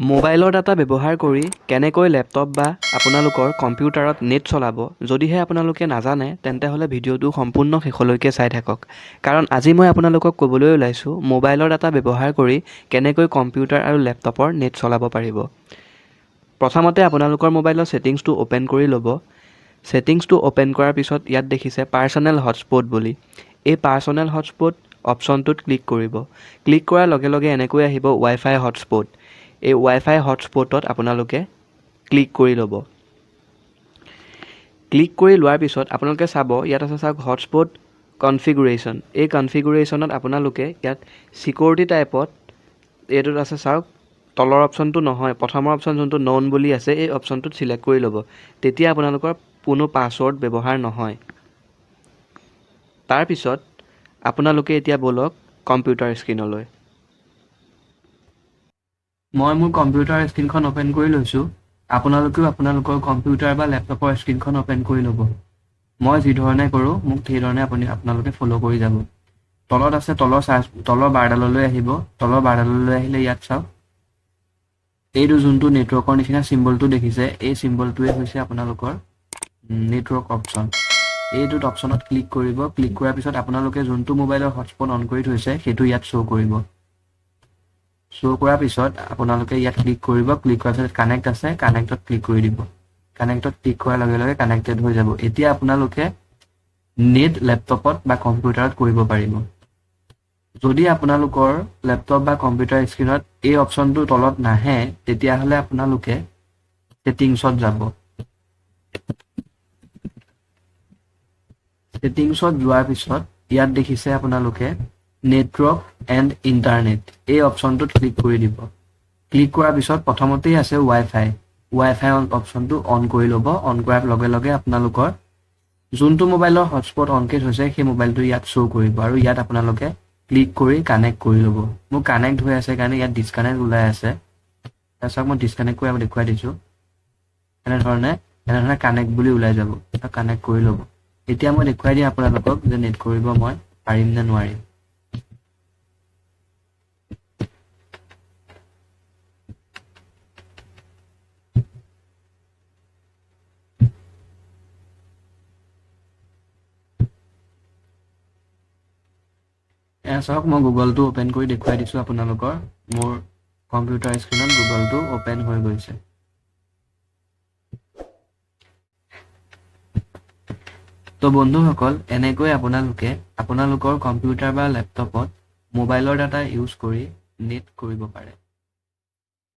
মোবাইলৰ ডাটা ব্যৱহাৰ কৰি কেনেকৈ লেপটপ বা আপোনালোকৰ কম্পিউটাৰত নেট চলাব যদিহে আপোনালোকে নাজানে তেন্তে হ'লে ভিডিঅ'টো সম্পূৰ্ণ শেষলৈকে চাই থাকক। কাৰণ আজি মই আপোনালোকক ক'বলৈ ওলাইছোঁ মোবাইলৰ ডাটা ব্যৱহাৰ কৰি কেনেকৈ কম্পিউটাৰ আৰু লেপটপৰ নেট চলাব পাৰিব। প্ৰথমতে আপোনালোকৰ মোবাইলৰ ছেটিংছটো অ'পেন কৰি ল'ব। ছেটিংছটো অ'পেন কৰাৰ পিছত ইয়াত দেখিছে পাৰ্চনেল হটস্পট বুলি। এই পাৰ্চনেল হটস্পট অপশ্যনটোত ক্লিক কৰিব। ক্লিক কৰাৰ লগে লগে এনেকৈ আহিব ৱাইফাই হটস্পট। এই ৱাইফাই হটস্পটত আপোনালোকে ক্লিক কৰি ল'ব। ক্লিক কৰি লোৱাৰ পিছত আপোনালোকে চাব ইয়াত আছে চাওক হটস্পট কনফিগুৰেশ্যন। এই কনফিগুৰেশ্যনত আপোনালোকে ইয়াত ছিকিউৰিটি টাইপত এইটোত আছে চাওক তলৰ অপশ্যনটো নহয়, প্ৰথমৰ অপশ্যন যোনটো নন বুলি আছে এই অপশ্যনটোত চিলেক্ট কৰি ল'ব। তেতিয়া আপোনালোকৰ কোনো পাছৱৰ্ড ব্যৱহাৰ নহয়। তাৰপিছত আপোনালোকে এতিয়া বলক কম্পিউটাৰ স্ক্ৰীনলৈ। মই মোৰ কম্পিউটাৰ স্ক্ৰীনখন অ'পেন কৰি লৈছোঁ। আপোনালোকেও আপোনালোকৰ কম্পিউটাৰ বা লেপটপৰ স্ক্ৰীনখন অ'পেন কৰি ল'ব। মই যি ধৰণে কৰোঁ মোক সেইধৰণে আপোনালোকে ফ'ল' কৰি যাব। তলত আছে তলৰ বাৰডাললৈ আহিব। তলৰ বাৰডাললৈ আহিলে ইয়াত চাওক এইটো যোনটো নেটৱৰ্কৰ নিচিনা চিম্বলটো দেখিছে এই চিম্বলটোৱে হৈছে আপোনালোকৰ নেটৱৰ্ক অপশ্যন। এইটোত অপশ্যনত ক্লিক কৰিব। ক্লিক কৰাৰ পিছত আপোনালোকে যোনটো মোবাইলৰ হটস্পট অন কৰি থৈছে সেইটো ইয়াত শ্ব' কৰিব। শ্ব' কৰাৰ পিছত আপোনালোকে ইয়াত ক্লিক কৰিব। ক্লিক কৰাৰ পিছত কানেক্ট আছে, কানেক্টত ক্লিক কৰি দিব। কানেক্টত ক্লিক কৰাৰ লগে লগে কানেক্টেড হৈ যাব। এতিয়া আপোনালোকে নেট লেপটপত বা কম্পিউটাৰত কৰিব পাৰিব। যদি আপোনালোকৰ লেপটপ বা কম্পিউটাৰ স্ক্ৰীনত এই অপশ্যনটো তলত নাহে তেতিয়াহ'লে আপোনালোকে ছেটিংছত যাব। ছেটিংছত যোৱাৰ পিছত ইয়াত দেখিছে আপোনালোকে নেটৱৰ্ক এণ্ড ইণ্টাৰনেট এই অপশ্যনটোত ক্লিক কৰি দিব। ক্লিক কৰাৰ পিছত প্ৰথমতেই আছে ৱাইফাই। ৱাইফাই অপশ্যনটো অন কৰি ল'ব। অন কৰাৰ লগে লগে আপোনালোকৰ যোনটো মোবাইলৰ হটস্পট অনকেট হৈছে সেই মোবাইলটো ইয়াত শ্ব' কৰিব আৰু ইয়াত আপোনালোকে ক্লিক কৰি কানেক্ট কৰি ল'ব। মোৰ কানেক্ট হৈ আছে কাৰণে ইয়াত ডিছকানেক্ট ওলাই আছে। তাৰপিছত মই ডিছকানেক্ট কৰি দেখুৱাই দিছোঁ। এনেধৰণে কানেক্ট বুলি ওলাই যাব। কানেক্ট কৰি ল'ব। এতিয়া মই দেখুৱাই দিম আপোনালোকক যে নেট কৰিব মই পাৰিম নে নোৱাৰিম। চাওক মই গুগলটো অ'পেন কৰি দেখুৱাই দিছোঁ আপোনালোকৰ। মোৰ কম্পিউটাৰ স্ক্ৰীনত গুগলটো অ'পেন হৈ গৈছে। তো বন্ধুসকল এনেকৈ আপোনালোকে আপোনালোকৰ কম্পিউটাৰ বা লেপটপত মোবাইলৰ ডাটা ইউজ কৰি নেট কৰিব পাৰে।